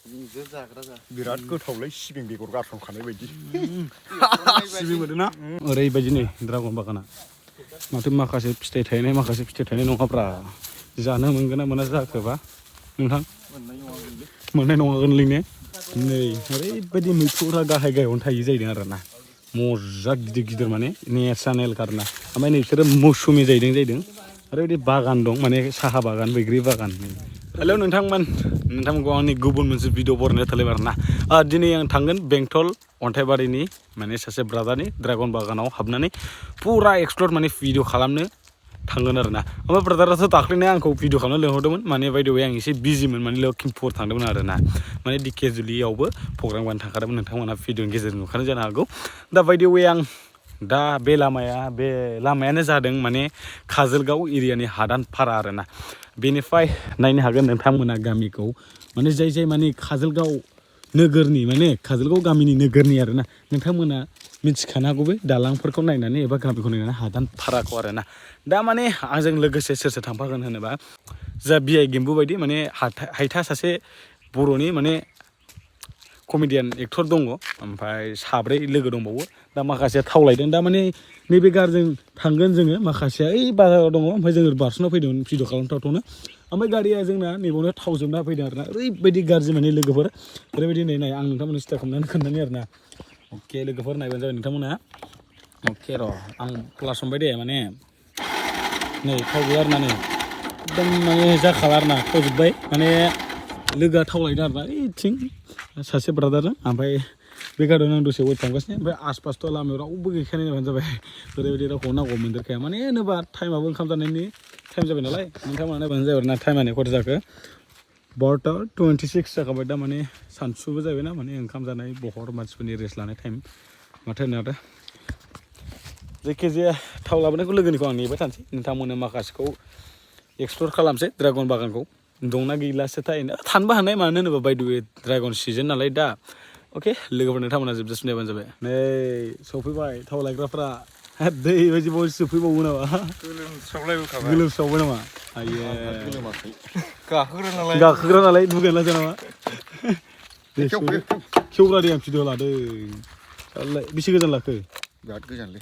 बिराद गोथावलै सिबिं बेगर गारसनखानाय बायदि सिबिं मोनोना ओरैबायदि नै ड्रागन बागाना माथो माखासे फिथाइ थायनाय माखासे फिथाइ थायनाय नङाब्रा जानो मोनगोन ना मोना जाखोबा नोंथां मोननाय नङा गोनलै ने नै ओरैबायदि मैथ्रुफ्रा गाहाय गाहायावनो थायो जाहैदों आरोना मजा गिदिर गिदिर माने नेचारेल आरोना ओमफ्राय नै बिसोरो मौसुमि जाहैदों ओरैबायदि बागान दं माने साहा बागान बैग्रि बागान हेलौ नोंथांमोनखौ आंनि गुबुन मोनसे भिडिअ बरायनाय थालायबाय आरोना दिनै आं थांगोन बेंटल अन्थाइबारिनि माने सासे ब्रादारनि ड्रागन बागानाव हाबनानै फुरा एक्सप्लर माने भिडिअ खालामनो थांगोन आरोना ओमफ्राय ब्रादाराथ' दाख्लैनो आंखौ भिडिअ खालामनो लिंहरदोंमोन माने बायदि आं एसे बिजिमोन माने लखिमपुर थांदोंमोन आरोना माने दिकेजुलियावबो प्रग्राम बानायनो थांखादोंमोन नोंथांमोना भिडिअनि गेजेरजों नुखानो जानो हागौ दा आं दा बे लामायानो जादों माने काजलगाव एरियानि हादान फारा आरोना बेनिफ्राय नायनो हागोन नोंथांमोना गामिखौ माने जाय माने काजलगाव नोगोरनि माने काजलगाव गामिनि नोगोरनि आरोना नोंथांमोना मिथिखानो हागौ बे दालांफोरखौ नायनानै एबा गामिखौ नायनानै हादान फाराखौ आरोना दा माने आंजों लोगोसे सोर थांफागोन होनोबा जा बिआइ गेम्बु बायदि माने हायथा सासे बर'नि माने कमेडियान एक्टर दङ ओमफ्राय साब्रै लोगो दंबावो दा माखासेया थावलायदों दा माने नैबे गारिजों थांगोन जोङो माखासेया ओइ बाजाराव दङ ओमफ्राय जोङो बारस'ना फैदोंमोन भिडिअ खालामथावथावनो ओमफ्राय गारिया जोंना नैबावनो थाव जोबना फैदों आरोना ओरैबायदि गाज्रि माने लोगोफोर ओरैबायदि नाय आं नोंथांमोननो स्टार्ट खालामनानै खोन्थानि आरोना अके लोगोफोर नायबानो जाबाय नोंथांमोना अके र' आं क्लास हमबाय दे माने नै थाव गैया आरोना नै एकदम माने जाखाला आरोना थावजोब्बाय माने लोगोआ थावलायदों आरोना ओइथिं सासे ब्रादारजों ओमफ्राय बे गारियावनो आं दसे वेट खालामगासिनो ओमफ्राय आसपासथ' लामायाव रावबो गैखानाय नायबानो जाबाय ओरैबायदि रावखौ नांगौ मोनदेरखाया माने होनोबा टाइमाबो ओंखाम जानायनि टाइम जाबाय नालाय नोंथांमोना नायबानो जाबाय ना टाइमा खयथा जाखो 12:26 जाखाबाय दा माने सानसुबो जाबायना माने ओंखाम जानाय बहर मानसिफोरनि रेस्ट लानाय टाइम माथो होनो आरो जायखिजाया थाव लाबोनायखौ लोगोनिखौ आं नेबाय थानोसै नोंथांमोननो माखासेखौ एक्सप्लर खालामसै ड्रागन बागानखौ दंना गैलासो थानोबो हानाय मानो होनोबा by the way dragon season नालाय दा अके लोगोफोर नोंथांमोना जोबजासिम नायबानो जाबाय नै सफैबाय थाव लायग्राफ्रा दै बायदि बयस सफैबावो नामा गोलोमस्रावबाय नामा आइये गाखोग्रा नालाय दुगायला नामा खेवग्रा दै आं भिडिअ लादों बेसे गोजान लाखो बिराद गोजानलै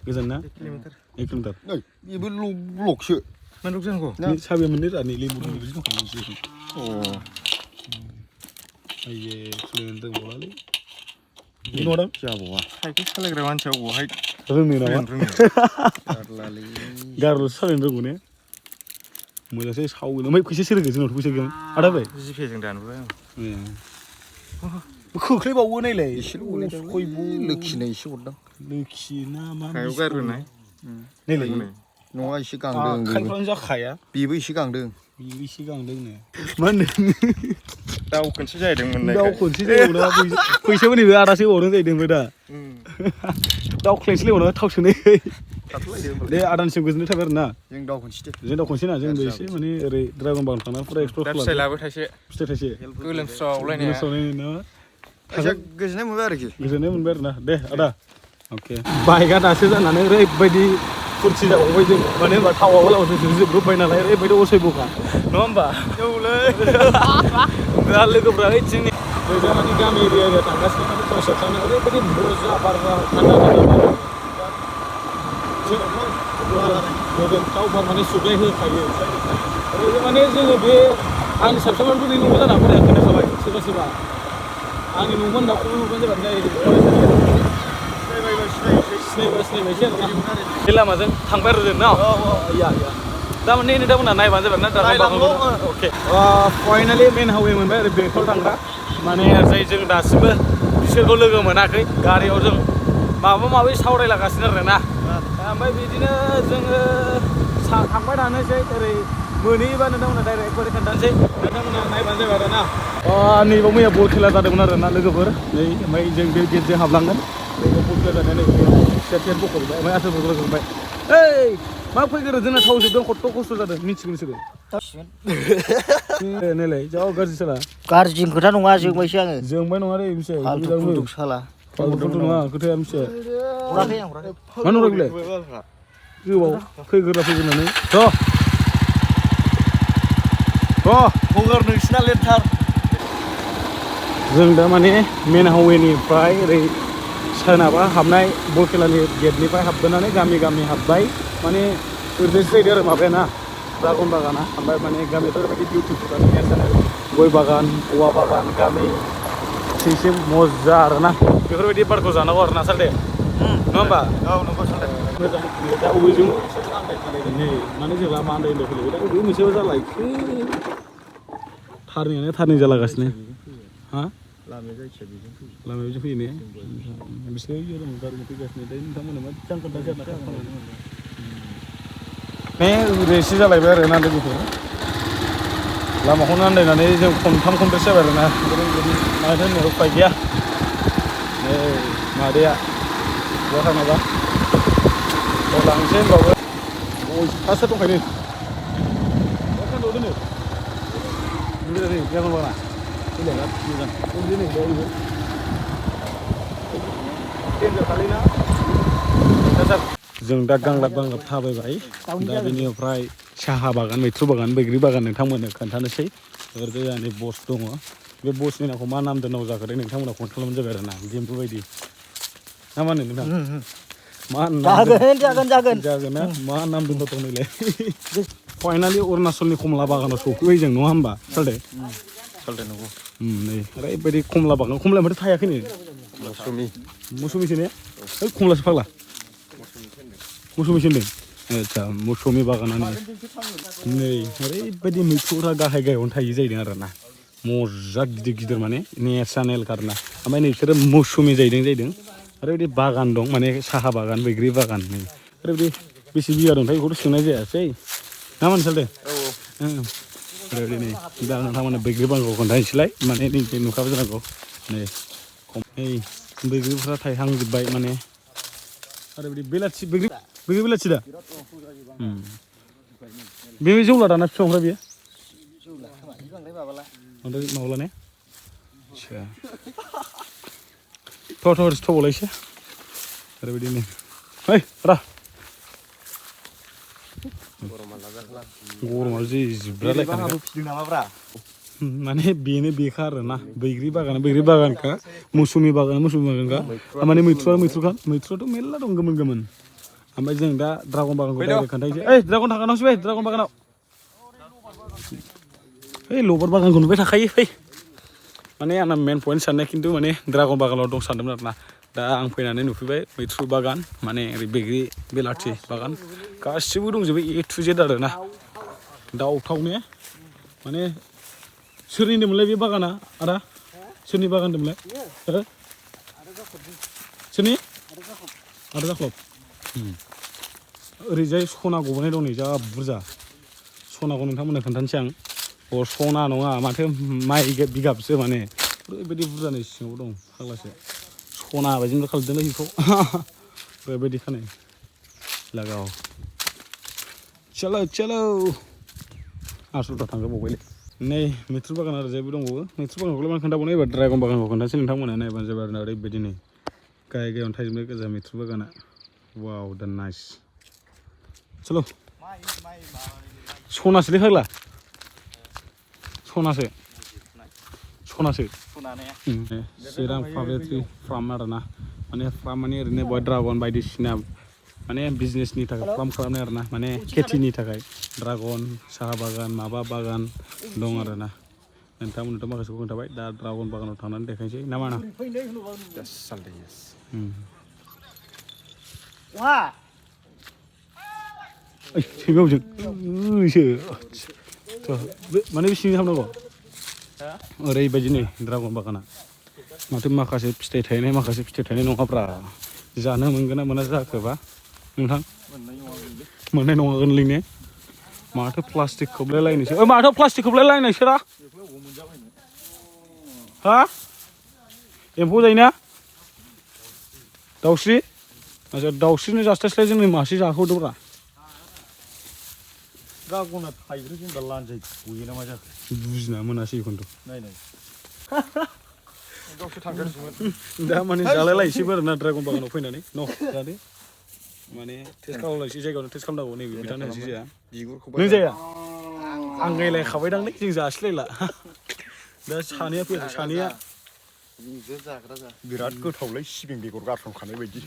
गोजान ना 1 किल'मिटार बेबो ब्लकसो मानो जानांगौ साबिया मोननै रानि लेबु बायदि दंखायो आइये खुलिनो रोंबावलालै नङा जाबावा साइकेल सालायग्रा मानसिया बहाय रोंनो नामा गारल'सो सालायनो रोंगौ ने मोजांसो सावो ओमफ्राय फैसा सोरगो जोंनावथ' फैसा गैया आदा बाय जिपेजों दानबोबाय आं खोख्लैबावो नायलाय एसेल' लोखिनाय एसे हरदां लोखि ना मा गारग्रोनाय नायलाय नङा एसे गांदों खायफानो जाखाया बेबो एसे गांदों मा होनो दाउ खनसे जाहैदोंमोन दाउ खनसे जाहैबावना फैसाबो नैबे आदासो हरदों जाहैदों ओमफ्राय दा दाउ खेनसे लेवना थाव सोनाय दे आदानिसिम गोजोननाय थाबाय आरोना जों दाउ खनसे ना जोंबो एसे माने ओरै ड्रागन बागान थांना फुरा एक्सप्लर खालामो फिथाइ लाबो थाइसे गोलोमस्रावलायनाय ना गोजोननाय मोनबाय आरोखि आरोना दे आदा अके बाइकआ दासो जानानै ओरैबायदि फुरथि जाबावबाय जों मानो होनबा थावाबो लावसो जोबजोब्बाय नालाय ओरैबायदि असयबखा नङा होमबा दा लोगोफ्रा जोंनि माने गामि एरिया थांगासिनो माने कनसार्ट खालामनो ओरैबायदि मोजां बार थान्दा थाव बार माने सुग्लाय होखायो ओरैनो माने जोङो बे आंनि साबसिनबो नै न'बो जाना फराया खोनाखाबाय सोरबा आंनि न'मोन दाउखौबो नुबानो जाबाय सिनायबायसै आरोना बे लामाजों थांबाय आरो जों ना दामाने नोंथांमोना नायबानो जाबाय ना अके फाइनालि मेन हाइवे मोनबाय आरो बेंटल थांग्रा माने जाय जों दासिमबो बिसोरखौ लोगो मोनाखै गारियाव जों माबा माबि सावरायलागासिनो आरोना ओमफ्राय बिदिनो जोङो थांबाय थानोसै ओरै मोनहैयोबा नोंथांमोना डाइरेक्ट एकबारे खोन्थानोसै नोंथांमोना नायबानो जाबाय आरोना नैबाव मैया बल खेला जादोंमोन आरोना लोगोफोर नै ओमफ्राय जों बे गेटजों हाबलांगोन बल खेला जानानै सेट बख'जोब्बाय ओमफ्राय आसोलफोरखौ रोजोबबाय ओइ मा फैगोरो जोंना थाव जोबदों खस्थ' जादों मिथिगोन नोंसोरो नायलाय जा गाज्रि साला गाज्रि खोथा नङा जोंबायसो आङो जोंबाय नङा रे मिथिबाय फालतु साला फालतु नङा खोथाया मिथिबाय हराखै मानो हराखै बिलाय गोबाव फैग्रोनानै हगार नोंसिना लेथार जों दा माने मेन हाइवेनिफ्राय ओरै सोनाबा हाबनाय बरखेलानि गेटनिफ्राय हाबबोनानै गामि गामि हाबबाय माने ओरैजाय जाहैदों आरो माबाया ना ड्रागन बागाना ओमफ्राय माने गामियाथ' ओरैबायदि बिउटिफुल नेचारेल गय बागान औवा बागान गामि एसे मजा आरोना बेफोरबायदि बारखौ जानांगौ आरोना सालथे नङा होमबा औ नंगौ सालथे मोजां दा अबेजों नै माने जों लामा आन्दायनो फैलायबाय दा अबे मोनसेयाव जालायखो थारनिङानो थारनिं जालागासिनो हा लामाया जायखिया बेजों फैयो लामायाव फैयो ने बिसोरो इयाव गारि फैगासिनो दायो नोंथांमोना मा जांख्रा जाना ने ओरैसो जालायबाय आरो ना लोगोफोर लामाखौनो आन्दायनानै जों खनथाम खनब्रैसो जाबाय आरोना माथो होननो उपाय गैया नै मादैया बहा थांनांगौ लांसै होनबाबो फार्स्टआव दंखायो मा खालामदों दोनो नै जागोन बाना फैलायना मोजां दिनै बयबो जों दा गांलाब गांलाब थाबायबाय दा बेनिफ्राय साहा बागान मैथ्रु बागान बैग्रि बागान नोंथांमोननो खोन्थानोसै ओरैजाय जोंहा बस दङ बे बसनि नामखौ मा नाम दोननांगौ जाखो नोंथांमोना कमेन्ट खालामबानो जाबाय आरो ना गेमबो बायदि ना मा होनो नोंथां मा जागोन ना मा नाम दोनथावथाव नोंलाय फाइनालि अरुणाचलनि कमला बागानाव सौफैबाय जों नङा होमबा सालथे नंगौ नै ओरैबायदि कमला बागान कमला माथो थायाखैनो मौसुमिसो ने ओइ कमलासो फाग्ला मौसुमिसो होनदों आदसा मौसुमि बागानानो नै ओरैबायदि मैथ्रुफ्रा गाहाय गाहायावनो थायो जाहैदों आरो ना मजा गिदिर गिदिर माने नेचारेल आरोना ओमफ्राय नोंसोरो मौसुमि जाहैदों ओरैबायदि बागान दं माने साहा बागान बैग्रि बागान नै ओरैबायदि बेसे बिगा दंथाय बेखौथ' सोंनाय जायासै ना मा सालथे ओरैबायदि नै दा नोंथांमोना बैग्रि बागानखौ खोन्थानोसैलाय माने नैबे नुखाबाय जानांगौ नै बैग्रिफ्रा थायहांजोब्बाय माने ओरैबायदि बेलाथि बैग्रि बेलाथि दा बे जौला दाना बिफांफ्रा बेयो बांद्राय माबाला ने आदसा थ'बावलायसो ओरैबायदि नै है रा गरमा जि जिब्रालाय माने बेनो बेखा आरोना बैग्रि बागानखा मौसुमि बागानखा माने मैथ्रुआथ' मेरला दं गोमोन गोमोन ओमफ्राय जों दा ड्रागन बागानखौ डाइरेक्ट खोन्थानोसै ओइ ड्रागन थांगानावसै फै ड्रागन बागानाव ओइ लबार बागानखौ नुबाय थाखायो फै माने आंना मेन पइन्ट साननाय खिन्थु माने ड्रागन बागानाव दं सानदोंमोन आरोना दा आं फैनानै नुफैबाय मैथ्रु बागान माने ओरै बैग्रि बेलाथि बागान गासिबो दंजोबो ए टु जेड आरोना दावथाव ने माने सोरनि होनदोंमोनलाय बे बागाना आदा सोरनि बागान होनदोंमोनलाय सोरनि आदा जाख्लब ओरैजाय सना गबोनाय दं नै जा बुरजा सनाखौ नोंथांमोननो खोन्थानोसै आं अ सना नङा माथो माइ बिगाबसो माने ओरैबायदि बुरजानि सिङाव दं फाग्लासो सना बायदिनो खालामदोंलै बेखौ ओरैबायदि खानाय लागाव चलो आसलथा थांजोबावबायलै नै मैथ्रु बागान आरो जेबो दंबावो मैथ्रु बागानखौलाय मानो खोन्थाबावनो एबार ड्रागन बागानखौ खोन्थानोसै नोंथांमोना नायबानो जाबाय आरोना ओरैबायदि नै गाहाय गाहायावनो थाजोबनाय गोजा मैथ्रु बागाना वाव दा नाइस चलो सनासोलै फाग्ला सनासो चिरां पाब्लिक फार्म आरोना माने फार्म माने ओरैनो बय ड्रागन बायदिसिना माने बिजनेसनि थाखाय फार्म खालामनाय आरोना माने खेथिनि थाखाय ड्रागन साहा बागान माबा बागान दं आरोना नोंथांमोननोथ' माखासेखौ खोन्थाबाय दा ड्रागन बागानाव थांनानै देखायनोसै ना मा सैमावजों माने बेसिनि हाबनांगौ ओरैबायदि नै ड्रागन बागाना माथो माखासे फिथाइ थायनाय नङाब्रा जानो मोनगोन ना मोना जाखोबा नोंथां मोननाय नङा गोनलै ने माथो प्लास्टिक खोबलायलायनोसो माथो प्लास्टिक खोबलायलायनायसो रा हा एम्फौ जायोना दाउस्रि आच्छा दाउस्रिनो जास्लायस्लाय जोंनो मासे जाहोदोब्रा ड्रागना थाइब्रै जेनेबा लान्जाय गयो ना मा जाखो बुजिना मोनासै एखौनोथ' नायनाय गावसो थांगासिनोमोन दा माने जालायलायसैबो आरोना ड्रागन बागानाव फैनानै न' जादो माने टेस्ट खालामलायसै जायगायावनो टेस्ट खालामनांगौ नैबे बिथांनो होनोसै जाया नों जाया आंगायलायखाबायदांलै जों जासिलायला दा सानैया फैयाखै सानैया बिराद गोथावलै सिबिं बेगर गारसनखानाय बायदि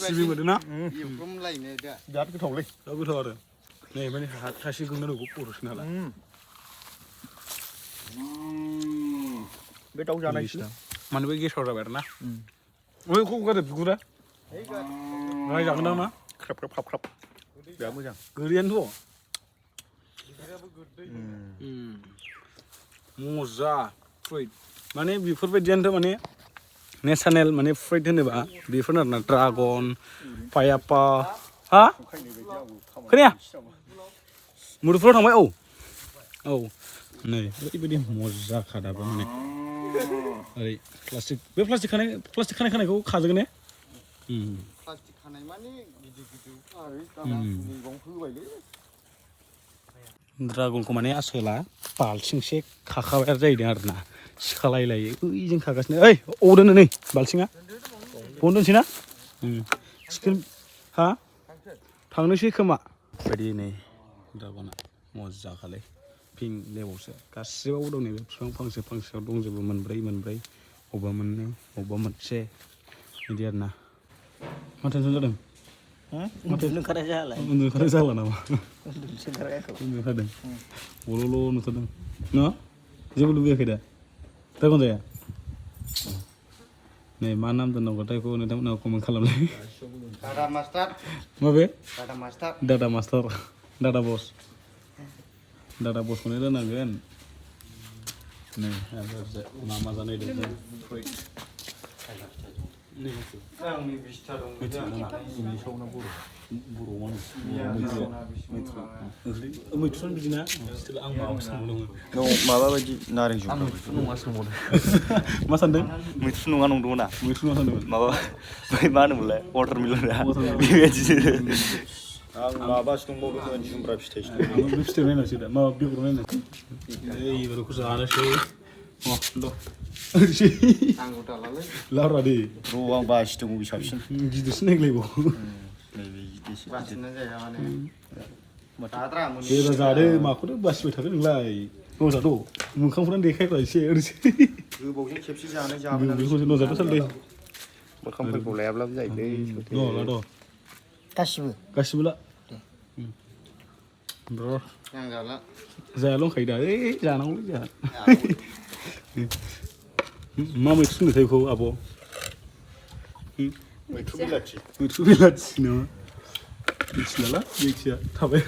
सिबिं मोनदोंना बिराद गोथावलै दा गोथाव आरो नै माने हाथासे गोंना नंगौ खर'सो नालाय बे दाउ जानायसो माने बे गेसाव जाबाय आरो ना ओइ खौ गारदो बिगुरा राय जागोनदां ना ख्राब ख्राब ख्राब ख्राब बिराद मोजां गोरियानोथ' मजा फ्रुइट माने बेफोरबायदियानोथ' माने नेचारेल माने फ्रुइट होनोबा बेफोरनो आरोना ड्रागन पायापा हा खोनाया मुदुफुलाव थांबाय औ नै ओरैबायदि मजाखा दाबो माने ओरै बे प्लास्टिक खानायखौ खाजोगोन ने प्लास्टिक खानाय माने गिदिर आरो दाना मैगं होबायलै ड्रागनखौ माने आसोला बाल्थिंसे खाखाबाय आरो जाहैदों आरोना सिखालायलायो ओइजों खागासिनो ओइ अबाव दोनो नै बाल्थिङा बावनो दोनसै ना सिखोन हा थांनोसै खोमा बायदि नै ड्रागना मजाखालै पिंक लेबावसो गासिबावबो दं नैबे बिफां फांसेयाव दंजोबो मोनब्रै अबेबा मोननै अबेबा मोनसे बिदि आरोना मा टेनसन जादों उन्दुनो ओंखारनाय जाला नामा उन्दुनोसो ओंखारबाय उन्दुखादों बल'ल' नुथारदों ना जेबो लुबैयाखै दा ड्रागन जाया नै मा नाम दोननांगौथाय बेखौ नोंथांमोनहा कमेन्ट खालामलाय माबे दादा मास्टार दादा बसखौनो दोननांगोन नै मा जानाय दं आंनि बिस्था दं इंलिसाव ना मैथ्रुआनो बिदिना आं माबाखौ सानदोंमोन माबा बायदि नारें जुमब्रा मैथ्रु नङा सोंबावदों मा सानदों मैथ्रु नङा नंदोंमोन ना मैथ्रु मा सानदोंमोन माबा बै मा होनोमोनलाय वाटारमेलन बेबायदिसो आं माबासो दंबावदोंमोन जुमब्रा फिथाइसो आं बे फिथाइ नायनासै दा माबा बेगर नायनासै एबारखौ जानोसै लाब्रा दे र' आं बासिदों बबे साबसिन गिदिरसिन नायलायबाव नैबे गिदिरसो बेरा जादो माखौथो बासिबाय थादो नोंलाय नजाथ' मोखांफ्रानो देखायग्रा एसे ओरैसो गोबावजों खेबसे जाबाय बेखौ नजाथ' सालदे मोखांफोरखौ लायाब्लाबो जायोलै गासिबो ला जाया लंखायो दा ओइ जानांगौलै जोंहा मा मैथ्रु होनोथाय बेखौ आब' मैथ्रु बिलाथि नामा मिथिलाला जायखिया थाबाय